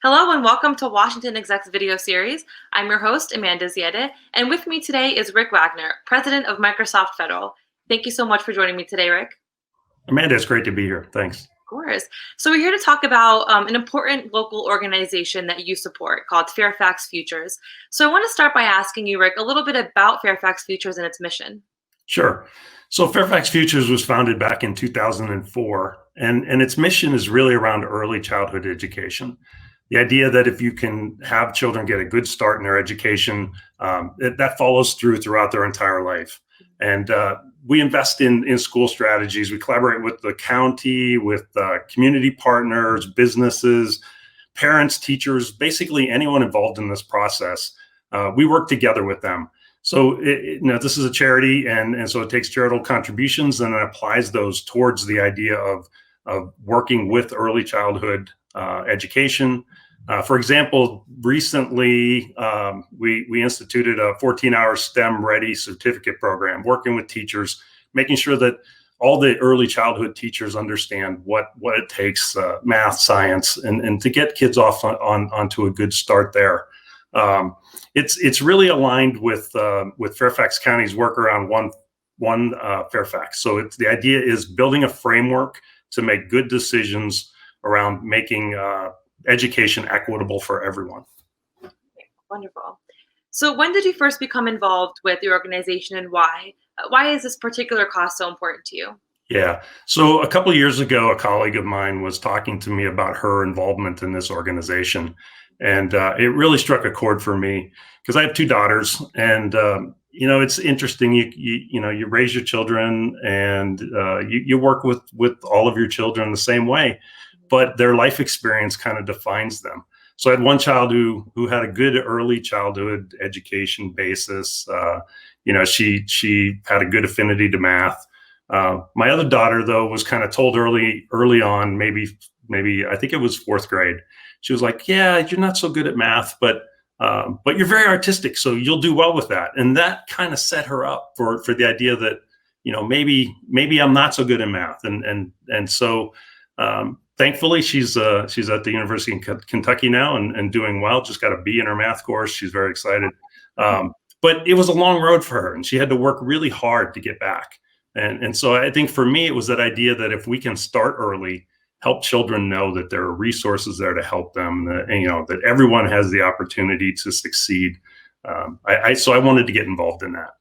Hello and welcome to Washington Exec's video series. I'm your host, Amanda Ziadeh, and with me today is Rick Wagner, President of Microsoft Federal. Thank you so much for joining me today, Rick. Amanda, it's great to be here. Thanks. Of course. So we're here to talk about an important local organization that you support called Fairfax Futures. So I want to start by asking you, Rick, a little bit about Fairfax Futures and its mission. Sure. So Fairfax Futures was founded back in 2004, and its mission is really around early childhood education. The idea that if you can have children get a good start in their education, that follows throughout their entire life. And we invest in school strategies. We collaborate with the county, with community partners, businesses, parents, teachers, basically anyone involved in this process. We work together with them. So this is a charity, and so it takes charitable contributions and it applies those towards the idea of working with early childhood education. For example, recently we instituted a 14-hour STEM ready certificate program, working with teachers, making sure that all the early childhood teachers understand what it takes, math, science, and to get kids off onto a good start there. It's really aligned with Fairfax County's work around one Fairfax. So the idea is building a framework to make good decisions around making education equitable for everyone. Wonderful. So when did you first become involved with the organization, and why? Why is this particular cause so important to you? Yeah. So a couple of years ago, a colleague of mine was talking to me about her involvement in this organization. And it really struck a chord for me because I have two daughters, and it's interesting. You raise your children, and you work with all of your children the same way, but their life experience kind of defines them. So I had one child who had a good early childhood education basis. She had a good affinity to math. My other daughter, though, was kind of told early on, maybe I think it was fourth grade. She was like, "Yeah, you're not so good at math, but you're very artistic, so you'll do well with that." And that kind of set her up for the idea that maybe I'm not so good at math, and so thankfully she's at the University of Kentucky now and doing well. Just got a B in her math course. She's very excited, but it was a long road for her, and she had to work really hard to get back. And so I think for me, it was that idea that if we can start early, help children know that there are resources there to help them, that everyone has the opportunity to succeed. So I wanted to get involved in that.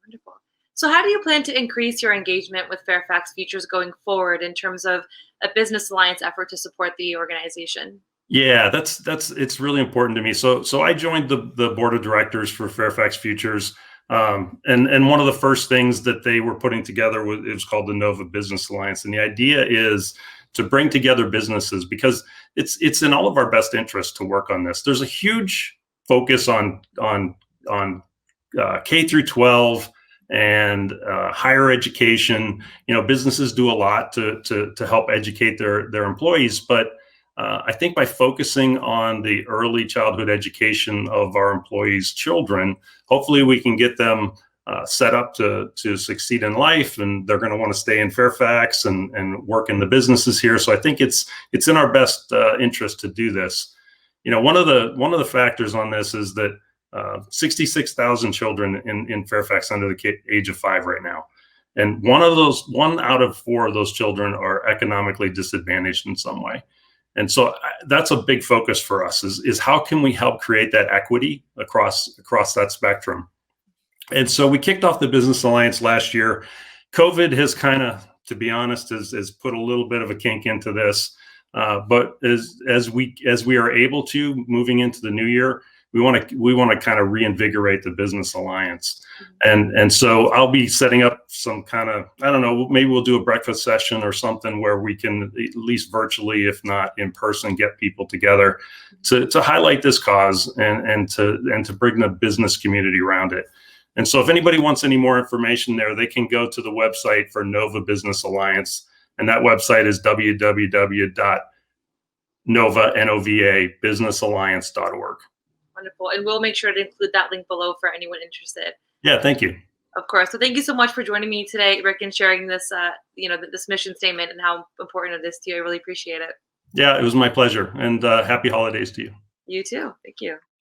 Wonderful. So how do you plan to increase your engagement with Fairfax Futures going forward in terms of a business alliance effort to support the organization? Yeah, it's really important to me. So I joined the board of directors for Fairfax Futures. And one of the first things that they were putting together was called the Nova Business Alliance. And the idea is to bring together businesses because it's in all of our best interest to work on this. There's a huge focus on K through 12 and higher education. Businesses do a lot to help educate their employees, but I think by focusing on the early childhood education of our employees' children, hopefully we can get them set up to succeed in life, and they're going to want to stay in Fairfax and work in the businesses here. So I think it's in our best interest to do this. One of the factors on this is that 66,000 children in Fairfax under the age of 5 right now, and one out of 4 of those children are economically disadvantaged in some way. And so that's a big focus for us is how can we help create that equity across that spectrum. And so we kicked off the Business Alliance last year. COVID has kind of, to be honest, has put a little bit of a kink into this. But as we are able to moving into the new year, we want to kind of reinvigorate the Business Alliance. And so I'll be setting up some kind of, I don't know, maybe we'll do a breakfast session or something where we can, at least virtually, if not in person, get people together to highlight this cause and to bring the business community around it. And so if anybody wants any more information there, they can go to the website for Nova Business Alliance. And that website is www.novabusinessalliance.org. Wonderful. And we'll make sure to include that link below for anyone interested. Yeah, thank you. Of course. So thank you so much for joining me today, Rick, and sharing this, this mission statement and how important it is to you. I really appreciate it. Yeah, it was my pleasure, and happy holidays to you. You too. Thank you.